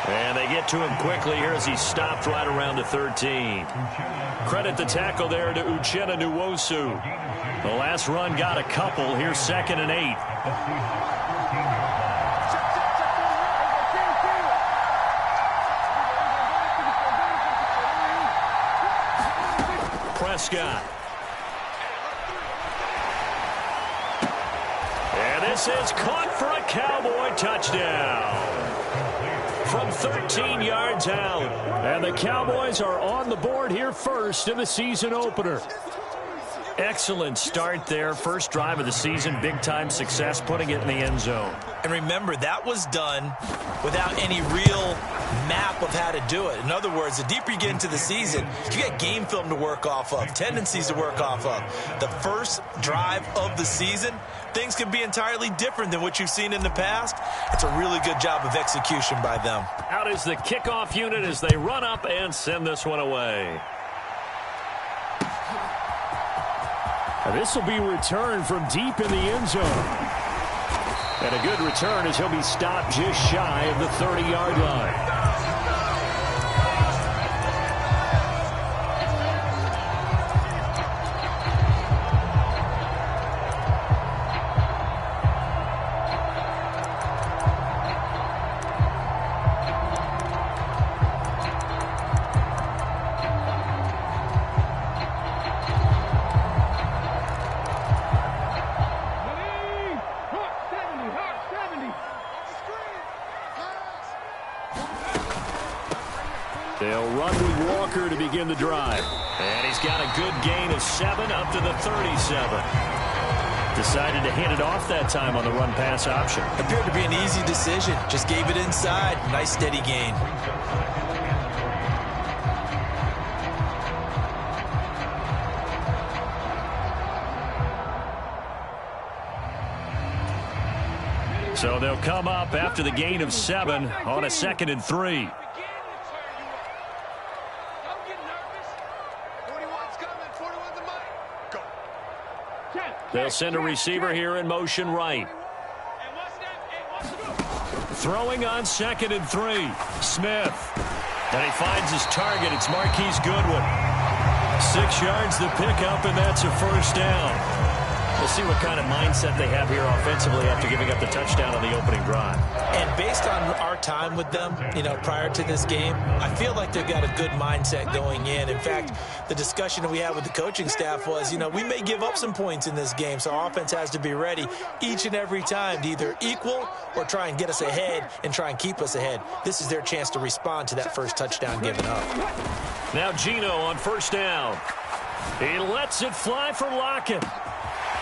And they get to him quickly here as he stopped right around the 13. Credit the tackle there to Uchenna Nwosu. The last run got a couple. Here's 2nd and 8. Prescott. And this is caught for a Cowboy touchdown. From 13 yards out. And the Cowboys are on the board here first in the season opener. Excellent start there. First drive of the season. Big-time success putting it in the end zone. And remember, that was done without any real map of how to do it. In other words, the deeper you get into the season, you get game film to work off of, tendencies to work off of. The first drive of the season, things can be entirely different than what you've seen in the past. It's a really good job of execution by them. Out is the kickoff unit as they run up and send this one away. This will be returned from deep in the end zone. And a good return as he'll be stopped just shy of the 30-yard line. They'll run with Walker to begin the drive. And he's got a good gain of 7 up to the 37. Decided to hand it off that time on the run-pass option. Appeared to be an easy decision. Just gave it inside. Nice steady gain. So they'll come up after the gain of 7 on a 2nd and 3. They'll send a receiver here in motion right. Throwing on 2nd and 3. Smith. And he finds his target. It's Marquise Goodwin. 6 yards the pickup, and that's a first down. We'll see what kind of mindset they have here offensively after giving up the touchdown on the opening drive. And based on our time with them, prior to this game, I feel like they've got a good mindset going in. In fact, the discussion that we had with the coaching staff was, we may give up some points in this game, so our offense has to be ready each and every time to either equal or try and get us ahead and try and keep us ahead. This is their chance to respond to that first touchdown given up. Now Gino on first down. He lets it fly for Lockett.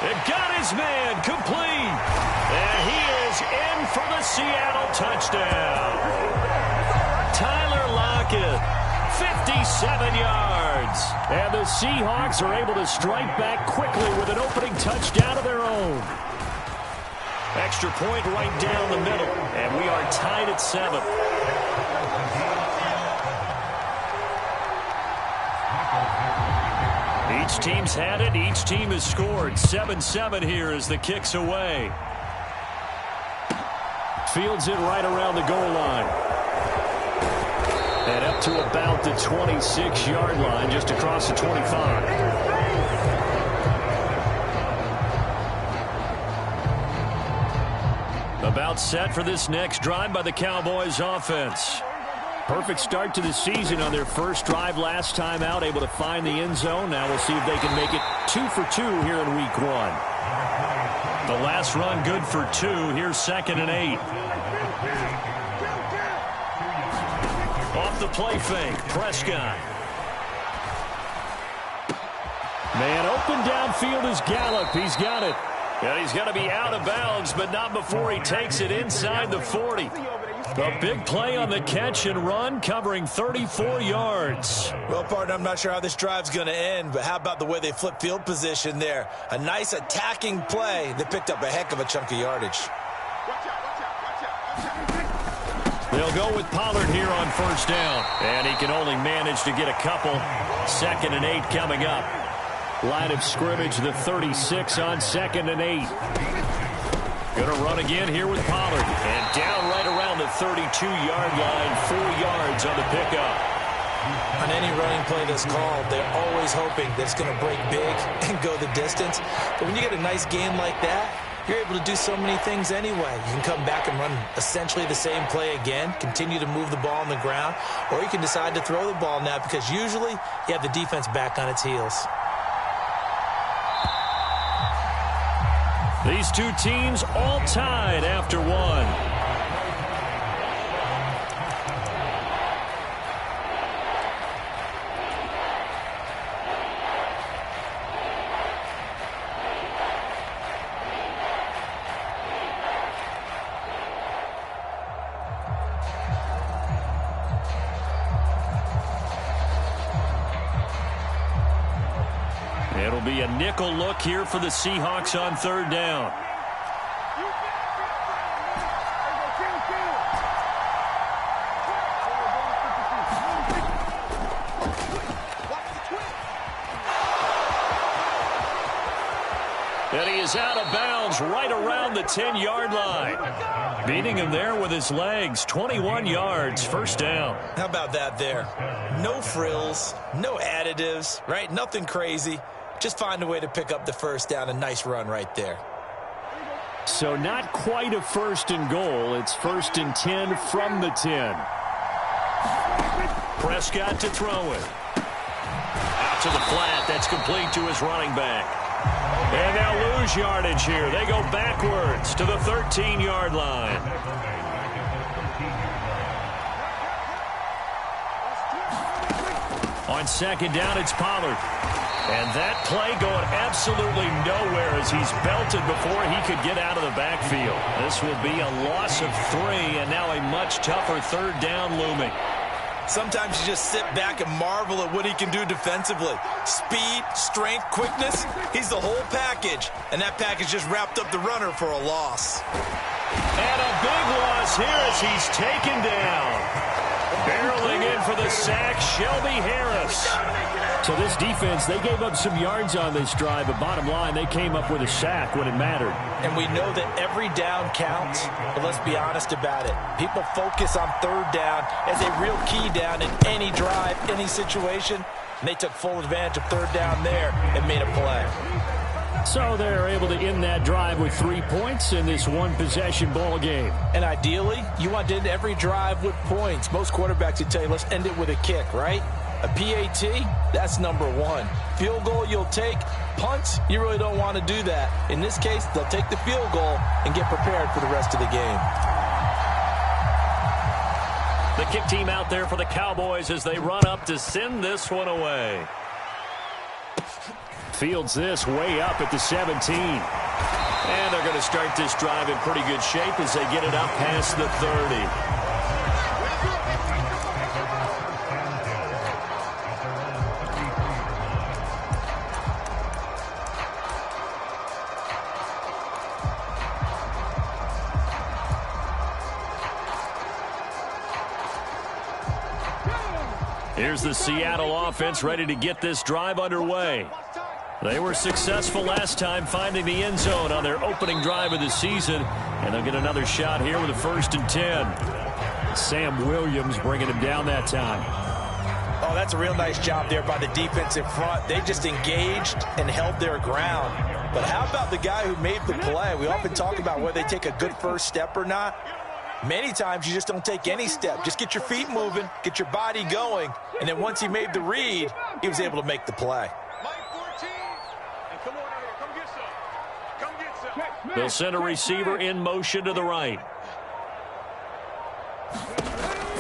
It got his man complete. And he is in for the Seattle touchdown. Tyler Lockett, 57 yards. And the Seahawks are able to strike back quickly with an opening touchdown of their own. Extra point right down the middle. And we are tied at 7. Each team's had it. Each team has scored. 7-7 here as the kick's away. Fields it right around the goal line. And up to about the 26-yard line, just across the 25. About set for this next drive by the Cowboys offense. Perfect start to the season on their first drive last time out, able to find the end zone. Now we'll see if they can make it 2 for 2 here in week 1. The last run good for 2. Here's 2nd and 8. Off the play fake, Prescott. Man open downfield is Gallup. He's got it. And he's going to be out of bounds, but not before he takes it inside the 40. A big play on the catch and run, covering 34 yards. Well, partner, I'm not sure how this drive's going to end, but how about the way they flip field position there? A nice attacking play that picked up a heck of a chunk of yardage. They'll go with Pollard here on first down. And he can only manage to get a couple. 2nd and 8 coming up. Line of scrimmage, the 36 on 2nd and 8. Going to run again here with Pollard. And down right around the the 32-yard line, 4 yards on the pickup. On any running play that's called, they're always hoping that it's going to break big and go the distance. But when you get a nice game like that, you're able to do so many things anyway. You can come back and run essentially the same play again, continue to move the ball on the ground, or you can decide to throw the ball now because usually you have the defense back on its heels. These two teams all tied after one. It'll be a nickel look here for the Seahawks on third down. And he is out of bounds right around the 10-yard line. Beating him there with his legs, 21 yards, first down. How about that there? No frills, no additives, right? Nothing crazy. Just find a way to pick up the first down. A nice run right there. So not quite a first and goal. It's first and 10 from the 10. Prescott to throw it. Out to the flat. That's complete to his running back. And they'll lose yardage here. They go backwards to the 13-yard line. On second down, it's Pollard. And that play going absolutely nowhere as he's belted before he could get out of the backfield. This will be a loss of 3, and now a much tougher third down looming. Sometimes you just sit back and marvel at what he can do defensively. Speed, strength, quickness, he's the whole package. And that package just wrapped up the runner for a loss. And a big loss here as he's taken down. Barreling in for the sack, Shelby Harris. So this defense, they gave up some yards on this drive, but bottom line, they came up with a sack when it mattered. And we know that every down counts, but let's be honest about it. People focus on third down as a real key down in any drive, any situation, and they took full advantage of third down there and made a play. So they're able to end that drive with 3 points in this one-possession ball game. And ideally, you want to end every drive with points. Most quarterbacks would tell you, let's end it with a kick, right? A PAT, that's number 1. Field goal you'll take. Punts, you really don't want to do that. In this case, they'll take the field goal and get prepared for the rest of the game. The kick team out there for the Cowboys as they run up to send this one away. Fields this way up at the 17. And they're going to start this drive in pretty good shape as they get it up past the 30. Here's the Seattle offense ready to get this drive underway. They were successful last time finding the end zone on their opening drive of the season, and they'll get another shot here with a 1st and 10. Sam Williams bringing him down that time. Oh, that's a real nice job there by the defense in front. They just engaged and held their ground. But how about the guy who made the play? We often talk about whether they take a good first step or not. Many times you just don't take any step. Just get your feet moving, get your body going, and then once he made the read, he was able to make the play. They'll send a receiver in motion to the right.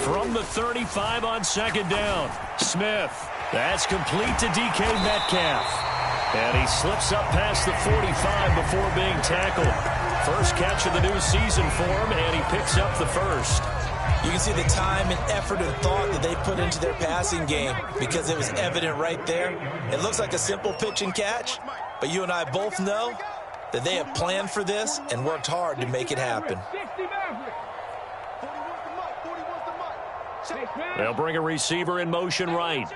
From the 35 on second down, Smith. That's complete to DK Metcalf. And he slips up past the 45 before being tackled. First catch of the new season for him, and he picks up the first. You can see the time and effort and thought that they put into their passing game because it was evident right there. It looks like a simple pitch and catch, but you and I both know that they have planned for this and worked hard to make it happen. They'll bring a receiver in motion right.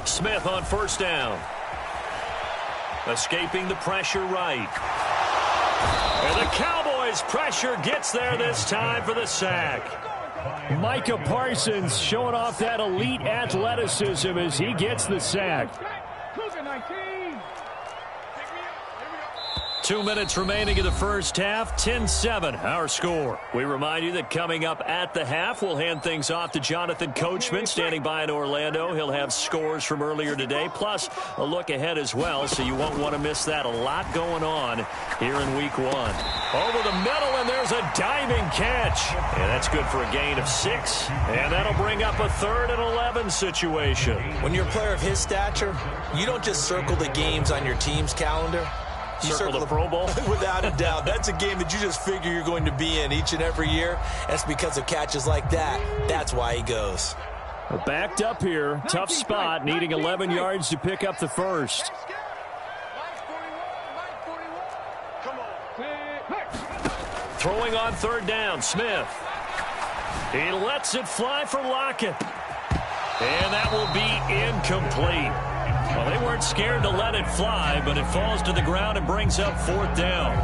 Smith on first down. Escaping the pressure right. And the Cowboys His pressure gets there this time for the sack. Micah Parsons showing off that elite athleticism as he gets the sack. 2 minutes remaining in the first half, 10-7, our score. We remind you that coming up at the half, we'll hand things off to Jonathan Coachman, standing by in Orlando. He'll have scores from earlier today, plus a look ahead as well, so you won't want to miss that. A lot going on here in week 1. Over the middle, and there's a diving catch. And that's good for a gain of 6, and that'll bring up a 3rd and 11 situation. When you're a player of his stature, you don't just circle the games on your team's calendar. You circle the Pro Bowl? Without a doubt. That's a game that you just figure you're going to be in each and every year. That's because of catches like that. That's why he goes. Backed up here. Tough spot. Needing 11 yards to pick up the first. Throwing on 3rd down, Smith. He lets it fly for Lockett. And that will be incomplete. Well, they weren't scared to let it fly, but it falls to the ground and brings up 4th down.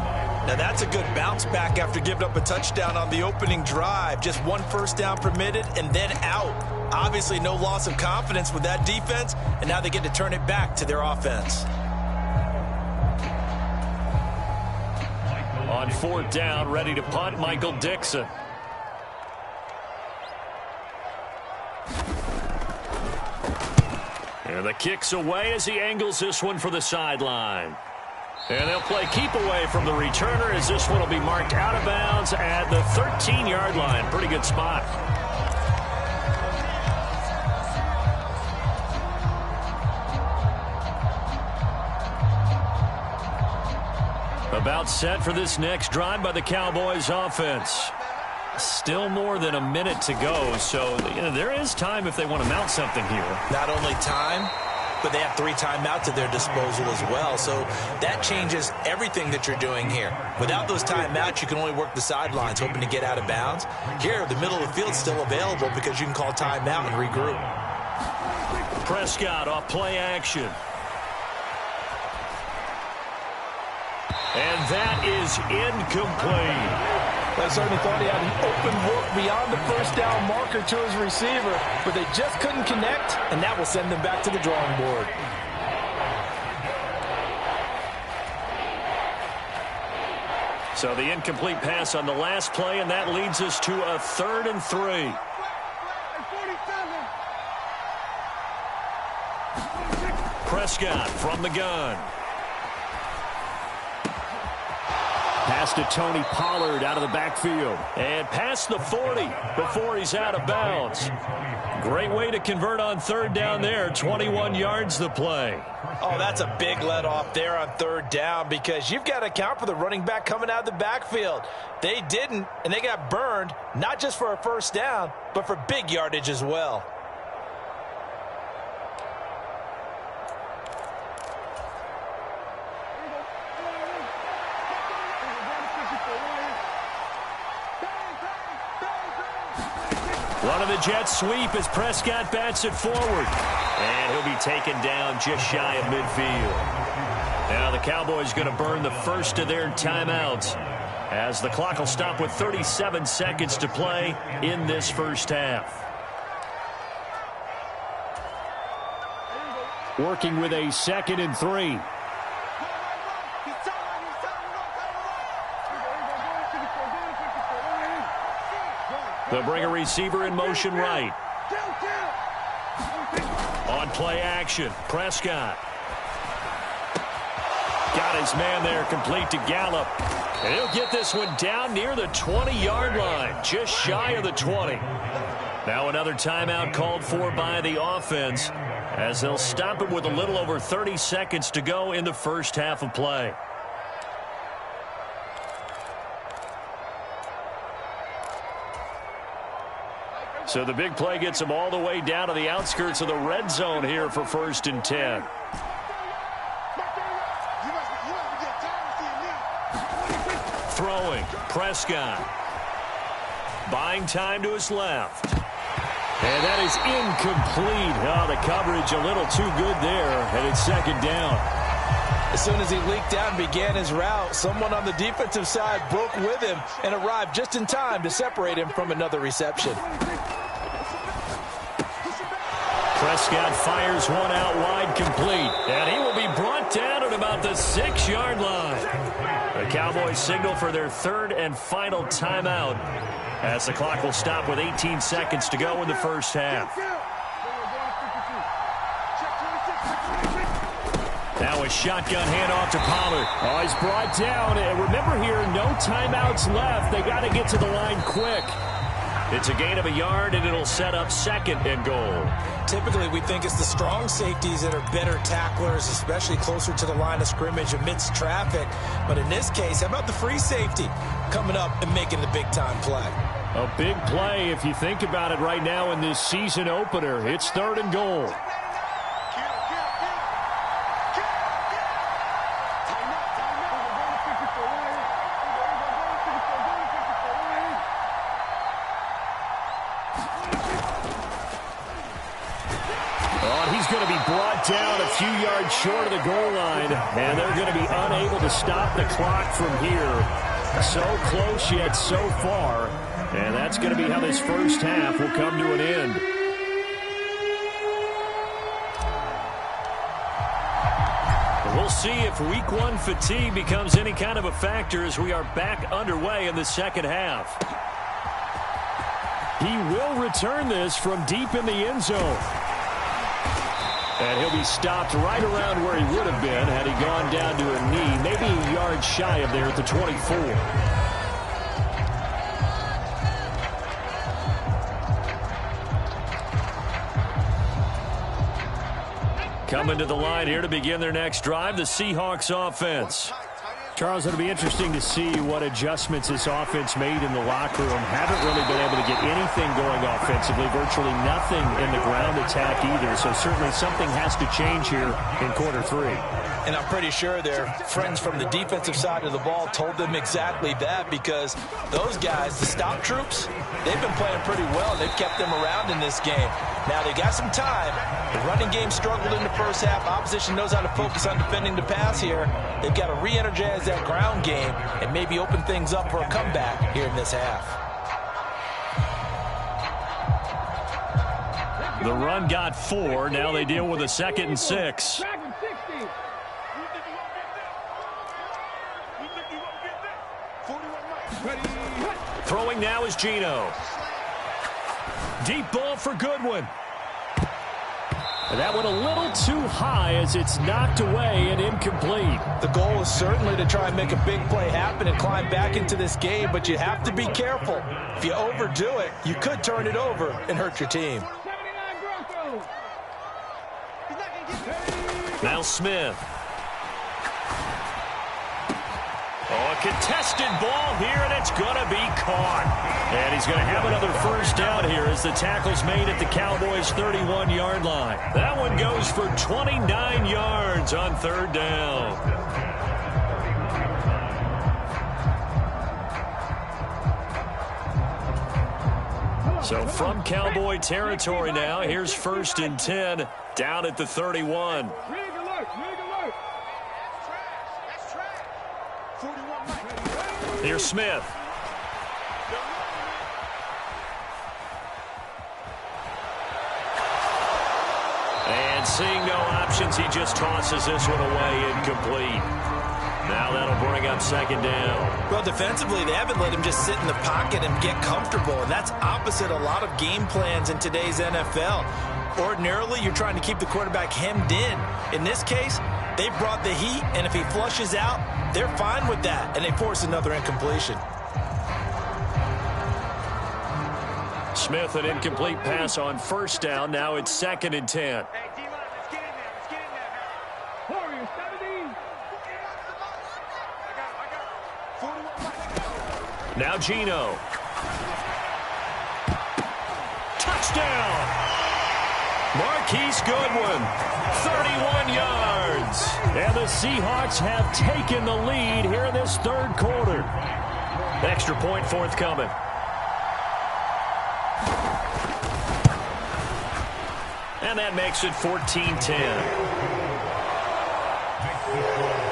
Now, that's a good bounce back after giving up a touchdown on the opening drive. Just 1 first down permitted and then out. Obviously, no loss of confidence with that defense, and now they get to turn it back to their offense. On 4th down, ready to punt, Michael Dixon. And the kick's away as he angles this one for the sideline. And they'll play keep away from the returner as this one will be marked out of bounds at the 13-yard line. Pretty good spot. About set for this next drive by the Cowboys offense. Still more than a minute to go, so there is time if they want to mount something here. Not only time, but they have 3 timeouts at their disposal as well, so that changes everything that you're doing here. Without those timeouts, you can only work the sidelines, hoping to get out of bounds. Here, the middle of the field is still available because you can call timeout and regroup. Prescott off play action. And that is incomplete. I certainly thought he had an open look beyond the first down marker to his receiver, but they just couldn't connect, and that will send them back to the drawing board. So the incomplete pass on the last play, and that leads us to a 3rd and 3. Prescott from the gun. Pass to Tony Pollard out of the backfield. And past the 40 before he's out of bounds. Great way to convert on 3rd down there. 21 yards the play. Oh, that's a big let off there on 3rd down because you've got to account for the running back coming out of the backfield. They didn't, and they got burned, not just for a first down, but for big yardage as well. One of the Jets sweep as Prescott bats it forward. And he'll be taken down just shy of midfield. Now the Cowboys going to burn the first of their timeouts as the clock will stop with 37 seconds to play in this first half. Working with a 2nd and 3. They'll bring a receiver in motion right. On play action, Prescott. Got his man there, complete to Gallup. And he'll get this one down near the 20-yard line, just shy of the 20. Now another timeout called for by the offense as they'll stop it with a little over 30 seconds to go in the first half of play. So the big play gets them all the way down to the outskirts of the red zone here for 1st and 10. Throwing, Prescott. Buying time to his left. And that is incomplete. Oh, the coverage a little too good there, and it's 2nd down. As soon as he leaked out and began his route, someone on the defensive side broke with him and arrived just in time to separate him from another reception. Prescott fires one out wide, complete. And he will be brought down at about the 6-yard line. The Cowboys signal for their third and final timeout as the clock will stop with 18 seconds to go in the first half. Now a shotgun handoff to Pollard. Oh, he's brought down. And remember here, no timeouts left. They got to get to the line quick. It's a gain of a yard, and it'll set up second and goal. Typically, we think it's the strong safeties that are better tacklers, especially closer to the line of scrimmage amidst traffic. But in this case, how about the free safety coming up and making the big-time play? A big play if you think about it right now in this season opener. It's third and goal. Going to be brought down a few yards short of the goal line, and they're going to be unable to stop the clock from here. So close yet so far, and that's going to be how this first half will come to an end. We'll see if week one fatigue becomes any kind of a factor as we are back underway in the second half. He will return this from deep in the end zone. And he'll be stopped right around where he would have been had he gone down to a knee, maybe a yard shy of there at the 24. Coming to the line here to begin their next drive, the Seahawks offense. Charles, it'll be interesting to see what adjustments this offense made in the locker room. Haven't really been able to get anything going offensively, virtually nothing in the ground attack either. So certainly something has to change here in quarter three. And I'm pretty sure their friends from the defensive side of the ball told them exactly that, because those guys, the stop troops, they've been playing pretty well. They've kept them around in this game. Now they got some time. The running game struggled in the first half. Opposition knows how to focus on defending the pass here. They've got to re-energize that ground game and maybe open things up for a comeback here in this half. The run got 4. Now they deal with a 2nd and 6. Throwing now is Geno. Deep ball for Goodwin. And that one a little too high as it's knocked away and incomplete. The goal is certainly to try and make a big play happen and climb back into this game, but you have to be careful. If you overdo it, you could turn it over and hurt your team. Now Smith. Oh, a contested ball here, and it's going to be caught. And he's going to have another first down here as the tackle's made at the Cowboys' 31-yard line. That one goes for 29 yards on third down. So from Cowboy territory now, here's 1st and 10 down at the 31. Here's Smith. And seeing no options, he just tosses this one away, incomplete. Now that'll bring up 2nd down. Well, defensively, they haven't let him just sit in the pocket and get comfortable, and that's opposite a lot of game plans in today's NFL. Ordinarily, you're trying to keep the quarterback hemmed in. In this case, they brought the heat, and if he flushes out, they're fine with that, and they force another incompletion. Smith, an incomplete pass on 1st down. Now it's 2nd and 10. Now Geno. Touchdown! Marquise Goodwin, 31 yards. And the Seahawks have taken the lead here in this third quarter. Extra point forthcoming. And that makes it 14-10.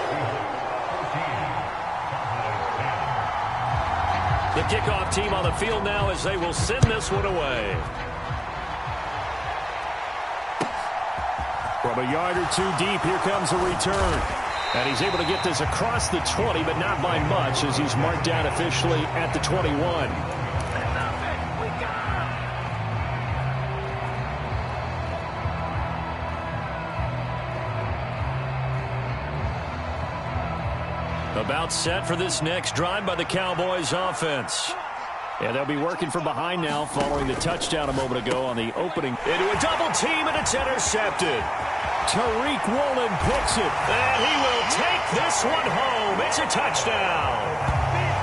The kickoff team on the field now as they will send this one away. From a yard or two deep, here comes a return. And he's able to get this across the 20, but not by much as he's marked down officially at the 21. About set for this next drive by the Cowboys offense. Yeah, they'll be working from behind now following the touchdown a moment ago on the opening. Into a double team, and it's intercepted. Tariq Woolen picks it. And he will take this one home. It's a touchdown.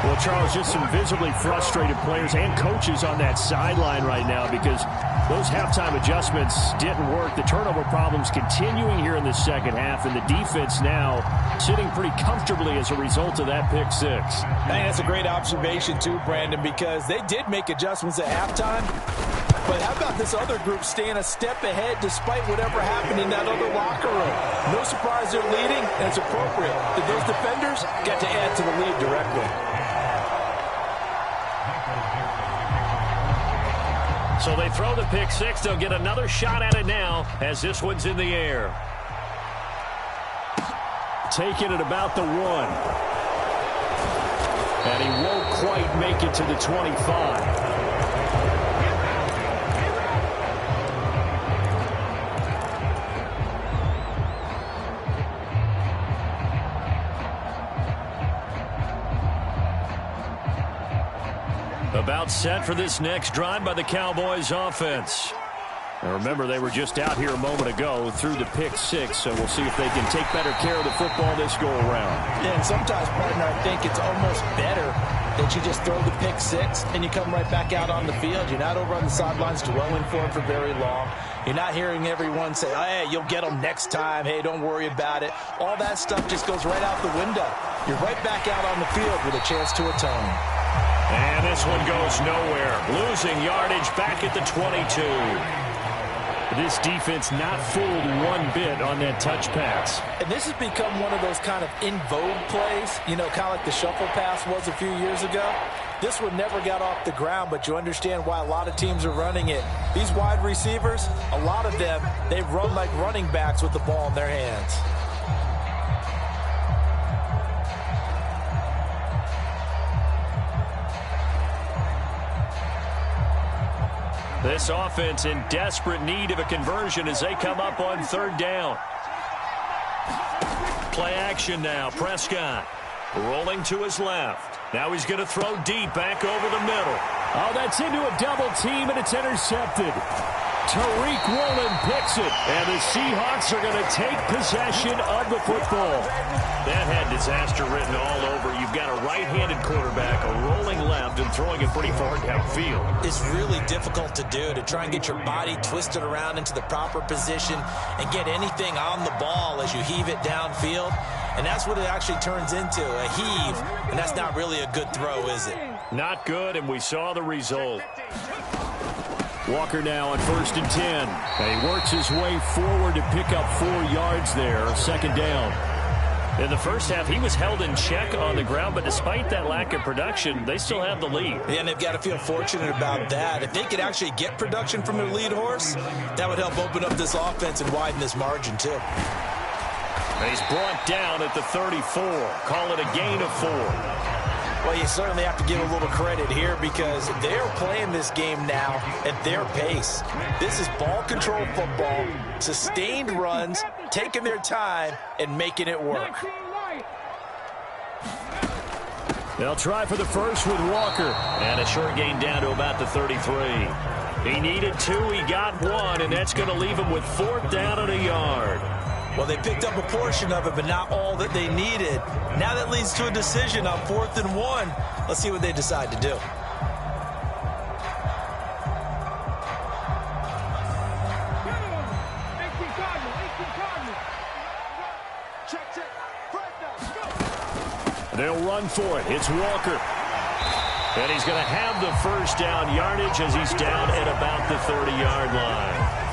Well, Charles, just some visibly frustrated players and coaches on that sideline right now because those halftime adjustments didn't work. The turnover problems continuing here in the second half, and the defense now sitting pretty comfortably as a result of that pick six. I think that's a great observation too, Brandon, because they did make adjustments at halftime. But how about this other group staying a step ahead despite whatever happened in that other locker room? No surprise they're leading, and it's appropriate. Those defenders got to add to the lead directly. So they throw the pick six. They'll get another shot at it now as this one's in the air. Taking it about the 1. And he won't quite make it to the 25. About set for this next drive by the Cowboys offense. Now remember, they were just out here a moment ago through the pick six, so we'll see if they can take better care of the football this go-around. Yeah, and sometimes, partner, I think it's almost better that you just throw the pick six and you come right back out on the field. You're not over on the sidelines dwelling for it for very long. You're not hearing everyone say, oh, hey, you'll get them next time. Hey, don't worry about it. All that stuff just goes right out the window. You're right back out on the field with a chance to atone. And this one goes nowhere. Losing yardage back at the 22. This defense not fooled one bit on that touch pass. And this has become one of those kind of in vogue plays, you know, kind of like the shuffle pass was a few years ago. This one never got off the ground, but you understand why a lot of teams are running it. These wide receivers, a lot of them, they run like running backs with the ball in their hands. This offense in desperate need of a conversion as they come up on third down. Play action now. Prescott rolling to his left. Now he's going to throw deep back over the middle. Oh, that's into a double team, and it's intercepted. Tariq Woolen picks it, and the Seahawks are going to take possession of the football. That had disaster written all over. You've got a right-handed quarterback, a rolling left, and throwing it pretty far downfield. It's really difficult to do, to try and get your body twisted around into the proper position and get anything on the ball as you heave it downfield. And that's what it actually turns into, a heave. And that's not really a good throw, is it? Not good, and we saw the result. Walker now on 1st and 10. And he works his way forward to pick up 4 yards there. Second down. In the first half, he was held in check on the ground, but despite that lack of production, they still have the lead. Yeah, and they've got to feel fortunate about that. If they could actually get production from their lead horse, that would help open up this offense and widen this margin, too. And he's brought down at the 34. Call it a gain of 4. Well, you certainly have to give a little credit here because they're playing this game now at their pace. This is ball control football, sustained runs, taking their time, and making it work. They'll try for the first with Walker. And a short gain down to about the 33. He needed 2, he got 1, and that's going to leave him with 4th down and a yard. Well, they picked up a portion of it, but not all that they needed. Now that leads to a decision on 4th and 1. Let's see what they decide to do. They'll run for it. It's Walker. And he's going to have the first down yardage as he's down at about the 30-yard line.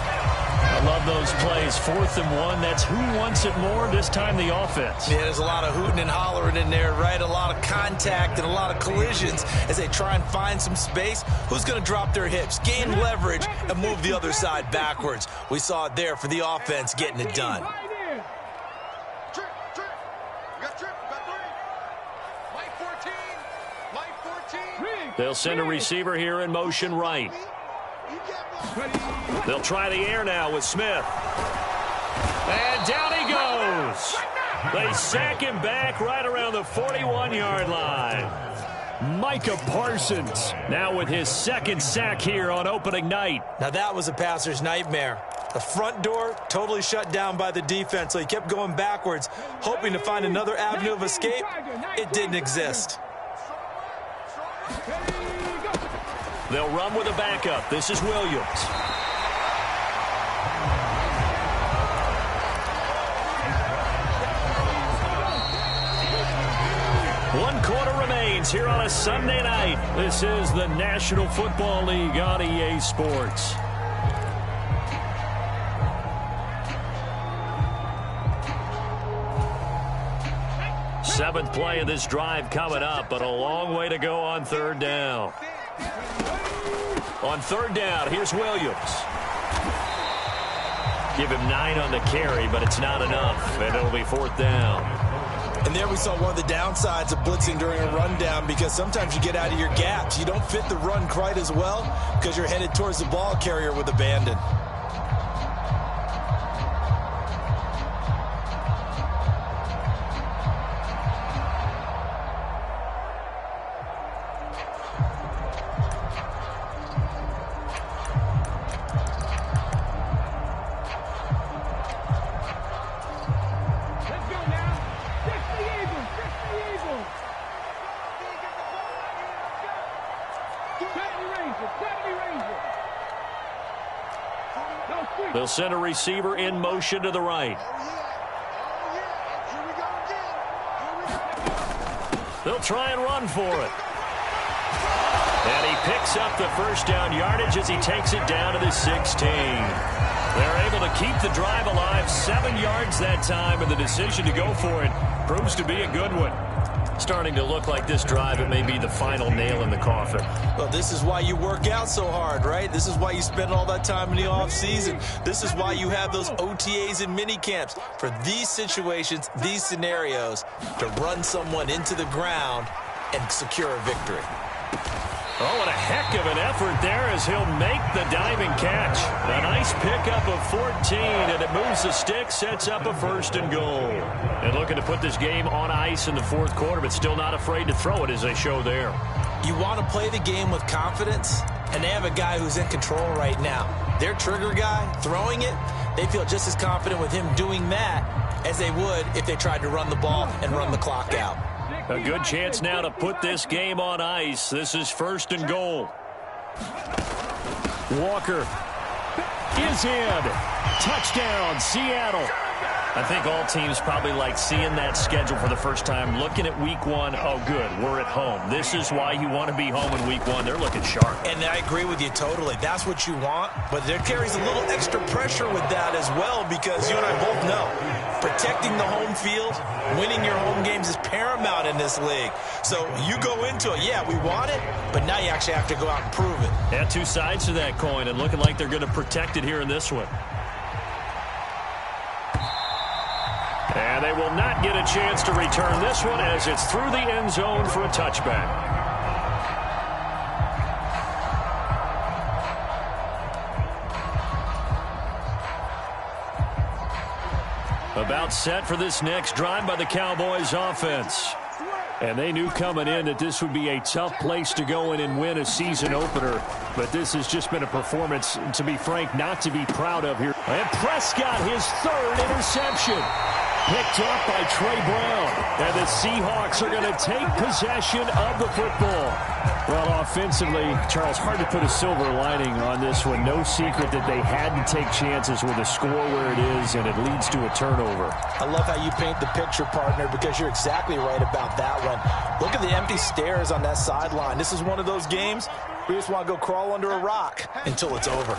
I love those plays. 4th and 1. That's who wants it more, this time the offense. Yeah, there's a lot of hooting and hollering in there, right? A lot of contact and a lot of collisions as they try and find some space. Who's going to drop their hips, gain leverage, and move the other side backwards? We saw it there for the offense getting it done. They'll send a receiver here in motion right. They'll try the air now with Smith. And down he goes. They sack him back right around the 41-yard line. Micah Parsons now with his 2nd sack here on opening night. Now that was a passer's nightmare. The front door totally shut down by the defense, so he kept going backwards, hoping to find another avenue of escape. It didn't exist. They'll run with a backup. This is Williams. One quarter remains here on a Sunday night. This is the National Football League on EA Sports. Seventh play of this drive coming up, but a long way to go on 3rd down. On 3rd down, here's Williams. Give him 9 on the carry, but it's not enough, and it'll be 4th down. And there we saw one of the downsides of blitzing during a rundown, because sometimes you get out of your gaps. You don't fit the run quite as well because you're headed towards the ball carrier with abandon. They'll send a receiver in motion to the right. They'll try and run for it. And he picks up the 1st down yardage as he takes it down to the 16. They're able to keep the drive alive, 7 yards that time, and the decision to go for it proves to be a good one. Starting to look like this drive, it may be the final nail in the coffin. Well, this is why you work out so hard, right? This is why you spend all that time in the offseason. This is why you have those OTAs and mini camps for these situations, these scenarios, to run someone into the ground and secure a victory. Oh, and a heck of an effort there as he'll make the diving catch. A nice pickup of 14, and it moves the stick, sets up a 1st and goal. And looking to put this game on ice in the 4th quarter, but still not afraid to throw it as they show there. You want to play the game with confidence, and they have a guy who's in control right now. Their trigger guy, throwing it, they feel just as confident with him doing that as they would if they tried to run the ball and run the clock out. A good chance now to put this game on ice. This is 1st and goal. Walker is in. Touchdown, Seattle. I think all teams probably like seeing that schedule for the first time, looking at week 1. Oh, good, we're at home. This is why you want to be home in week 1. They're looking sharp. And I agree with you totally. That's what you want, but there carries a little extra pressure with that as well, because you and I both know protecting the home field, winning your home games is paramount in this league. So you go into it, yeah, we want it, but now you actually have to go out and prove it. Yeah, 2 sides to that coin, and looking like they're going to protect it here in this one. And they will not get a chance to return this one as it's through the end zone for a touchback. About set for this next drive by the Cowboys offense. And they knew coming in that this would be a tough place to go in and win a season opener. But this has just been a performance, to be frank, not to be proud of here. And Prescott, his 3rd interception. Picked up by Trey Brown. And the Seahawks are going to take possession of the football. Well, offensively, Charles, hard to put a silver lining on this one. No secret that they had to take chances with a score where it is, and it leads to a turnover. I love how you paint the picture, partner, because you're exactly right about that one. Look at the empty stares on that sideline. This is one of those games where you just want to go crawl under a rock until it's over.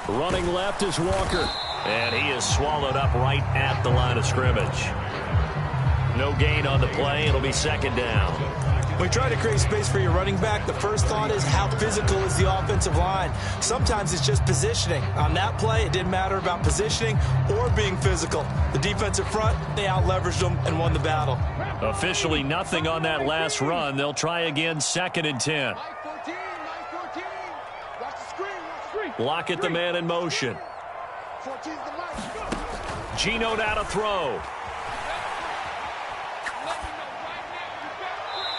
Running left is Walker. And he is swallowed up right at the line of scrimmage. No gain on the play. It'll be second down. When you try to create space for your running back, the first thought is how physical is the offensive line. Sometimes it's just positioning. On that play, it didn't matter about positioning or being physical. The defensive front, they out-leveraged them and won the battle. Officially nothing on that last run. They'll try again, 2nd and 10. Lockett, the man in motion. Geno now to throw.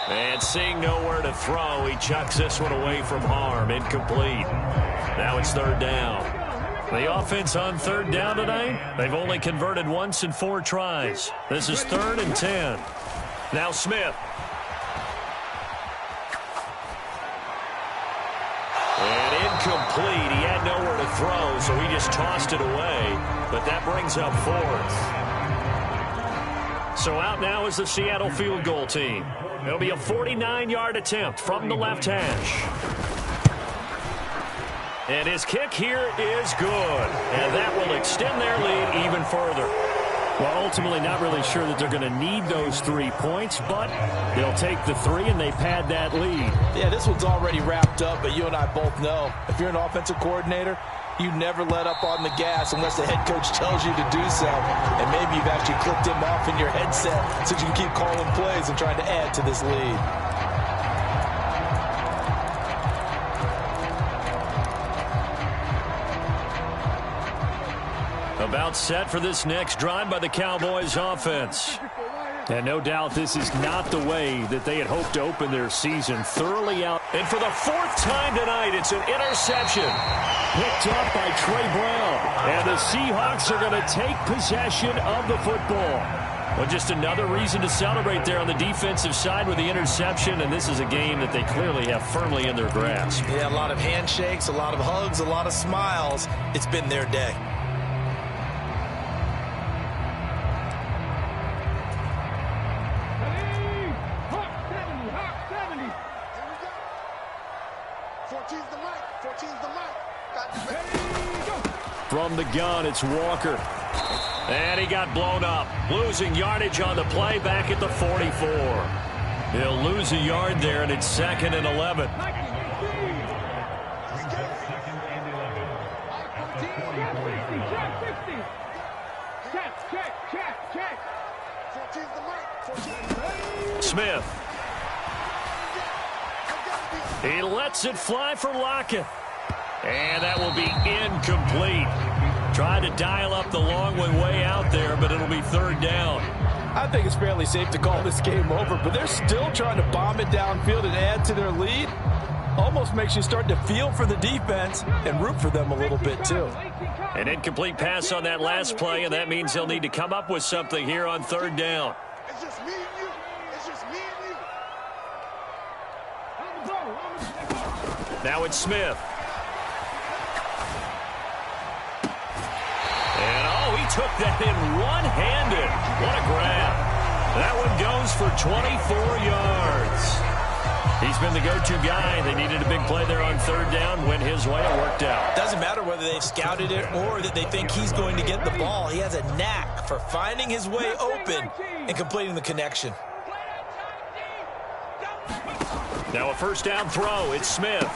And seeing nowhere to throw, he chucks this one away from harm. Incomplete. Now it's 3rd down. The offense on 3rd down tonight, they've only converted once in 4 tries. This is 3rd and 10. Now Smith. And incomplete. He had nowhere to throw, so he just tossed it away. But that brings up 4th. So out now is the Seattle field goal team. It'll be a 49-yard attempt from the left hash. And his kick here is good. And that will extend their lead even further. Well, ultimately not really sure that they're going to need those 3 points, but they'll take the 3 and they pad that lead. Yeah, this one's already wrapped up, but you and I both know if you're an offensive coordinator, you never let up on the gas unless the head coach tells you to do so. And maybe you've actually clicked him off in your headset so you can keep calling plays and trying to add to this lead. About set for this next drive by the Cowboys offense. And no doubt this is not the way that they had hoped to open their season. Thoroughly out. And for the 4th time tonight, it's an interception. Picked up by Trey Brown. And the Seahawks are going to take possession of the football. Well, just another reason to celebrate there on the defensive side with the interception. And this is a game that they clearly have firmly in their grasp. Yeah, a lot of handshakes, a lot of hugs, a lot of smiles. It's been their day. From the gun, it's Walker. And he got blown up. Losing yardage on the play back at the 44. He'll lose a yard there, and it's 2nd and 11. Smith. He lets it fly for Lockett. And that will be incomplete. Tried to dial up the long way out there, but it'll be 3rd down. I think it's fairly safe to call this game over, but they're still trying to bomb it downfield and add to their lead. Almost makes you start to feel for the defense and root for them a little bit, too. An incomplete pass on that last play, and that means they'll need to come up with something here on 3rd down. It's just me and you. It's just me and you. Now it's Smith. And, oh, he took that in one-handed. What a grab. That one goes for 24 yards. He's been the go-to guy. They needed a big play there on 3rd down. Went his way. It worked out. Doesn't matter whether they've scouted it or that they think he's going to get the ball. He has a knack for finding his way open and completing the connection. Now a 1st down throw. It's Smith.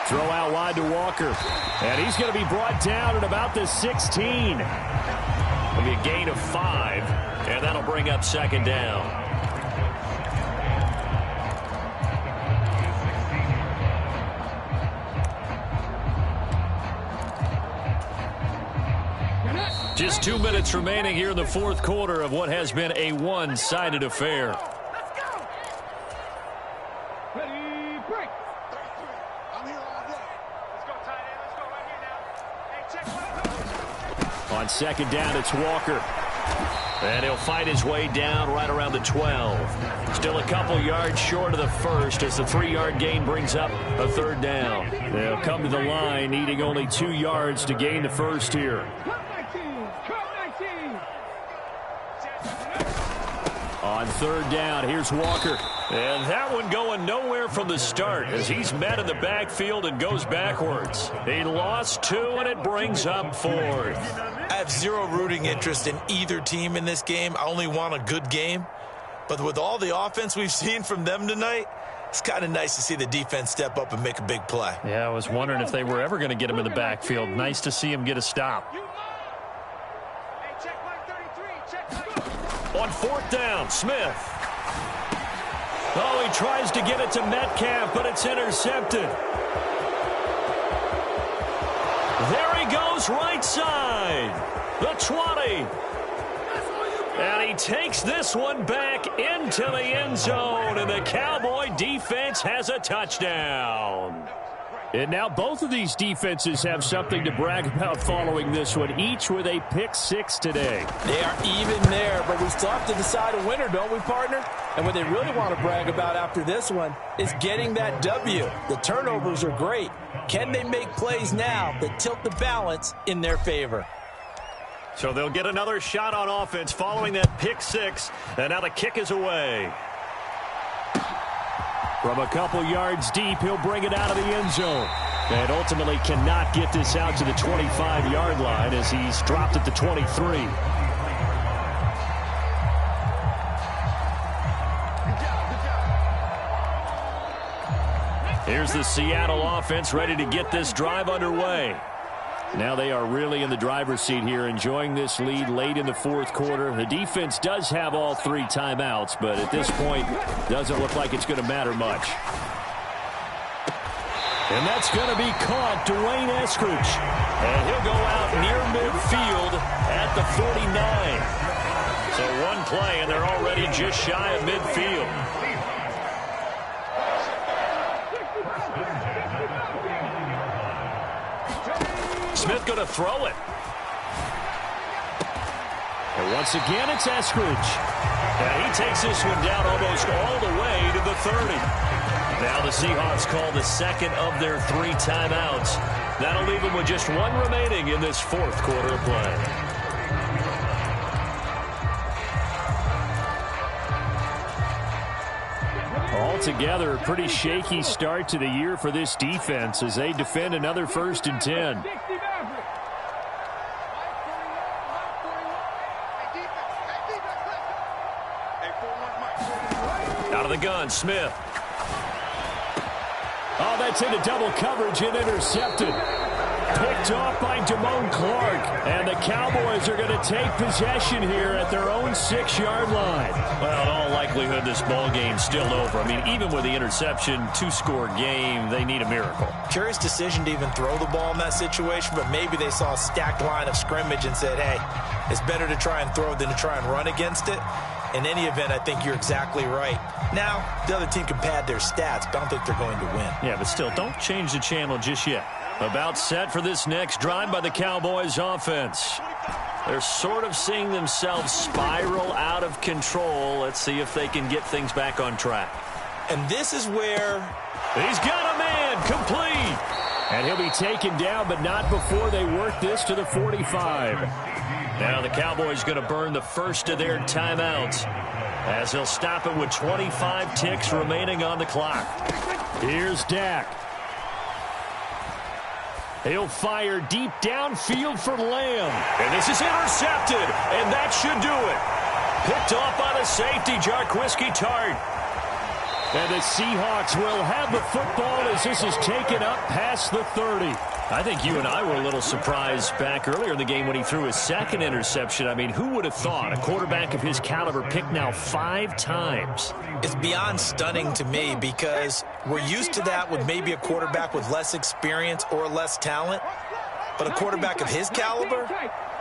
Throw out wide to Walker. And he's going to be brought down at about the 16. It'll be a gain of 5, and that'll bring up 2nd down. Just 2 minutes remaining here in the 4th quarter of what has been a one-sided affair. On 2nd down, it's Walker. And he'll fight his way down right around the 12. Still a couple yards short of the first as the 3-yard gain brings up a 3rd down. They'll come to the line needing only 2 yards to gain the first here. On 3rd down, here's Walker. And that one going nowhere from the start as he's met in the backfield and goes backwards. He lost 2, and it brings up 4th. I have zero rooting interest in either team in this game. I only want a good game. But with all the offense we've seen from them tonight, it's kind of nice to see the defense step up and make a big play. Yeah, I was wondering if they were ever going to get him in the backfield. Nice to see him get a stop. On 4th down, Smith. Oh, he tries to get it to Metcalf, but it's intercepted. There he goes, right side. The 20. And he takes this one back into the end zone, and the Cowboy defense has a touchdown. And now both of these defenses have something to brag about following this one, each with a pick 6 today. They are even there, but we still have to decide a winner, don't we, partner? And what they really want to brag about after this one is getting that W. The turnovers are great. Can they make plays now that tilt the balance in their favor? So they'll get another shot on offense following that pick 6, and now the kick is away. From a couple yards deep, he'll bring it out of the end zone. And ultimately cannot get this out to the 25-yard line as he's dropped at the 23. Here's the Seattle offense ready to get this drive underway. Now they are really in the driver's seat here, enjoying this lead late in the 4th quarter. The defense does have all 3 timeouts, but at this point, doesn't look like it's going to matter much. And that's going to be caught, Dwayne Eskridge. And he'll go out near midfield at the 49. So one play, and they're already just shy of midfield. Smith going to throw it. And once again, it's Eskridge. And he takes this one down almost all the way to the 30. Now the Seahawks call the second of their 3 timeouts. That'll leave them with just 1 remaining in this 4th quarter of play. Altogether, a pretty shaky start to the year for this defense as they defend another 1st and 10. Out of the gun, Smith. Oh, that's into double coverage and intercepted. Picked off by Damone Clark. And the Cowboys are going to take possession here at their own 6-yard line. Well, in all likelihood, this ball game's still over. I mean, even with the interception, 2-score game, they need a miracle. Curious decision to even throw the ball in that situation, but maybe they saw a stacked line of scrimmage and said, hey, it's better to try and throw than to try and run against it. In any event, I think you're exactly right. Now, the other team can pad their stats, but I don't think they're going to win. Yeah, but still, don't change the channel just yet. About set for this next drive by the Cowboys offense. They're sort of seeing themselves spiral out of control. Let's see if they can get things back on track. And this is where... He's got a man, complete. And he'll be taken down, but not before they work this to the 45. Now the Cowboys going to burn the first of their timeouts as they'll stop it with 25 ticks remaining on the clock. Here's Dak. He'll fire deep downfield for Lamb. And this is intercepted, and that should do it. Picked off by the safety, Jarquiski Tart. And the Seahawks will have the football as this is taken up past the 30. I think you and I were a little surprised back earlier in the game when he threw his second interception. I mean, who would have thought a quarterback of his caliber picked now 5 times? It's beyond stunning to me because we're used to that with maybe a quarterback with less experience or less talent. But a quarterback of his caliber,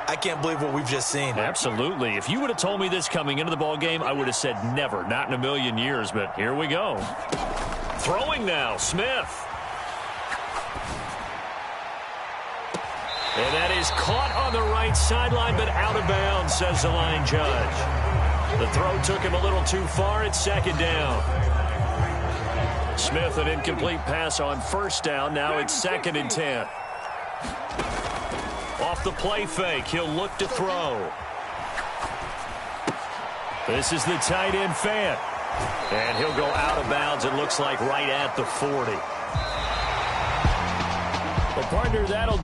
I can't believe what we've just seen. Absolutely. If you would have told me this coming into the ballgame, I would have said never, not in a million years. But here we go. Throwing now, Smith. And that is caught on the right sideline, but out of bounds, says the line judge. The throw took him a little too far. It's second down. Smith, an incomplete pass on first down. Now it's 2nd and 10. Off the play fake, he'll look to throw. This is the tight end Fant. And he'll go out of bounds, it looks like, right at the 40. Well, partner, that'll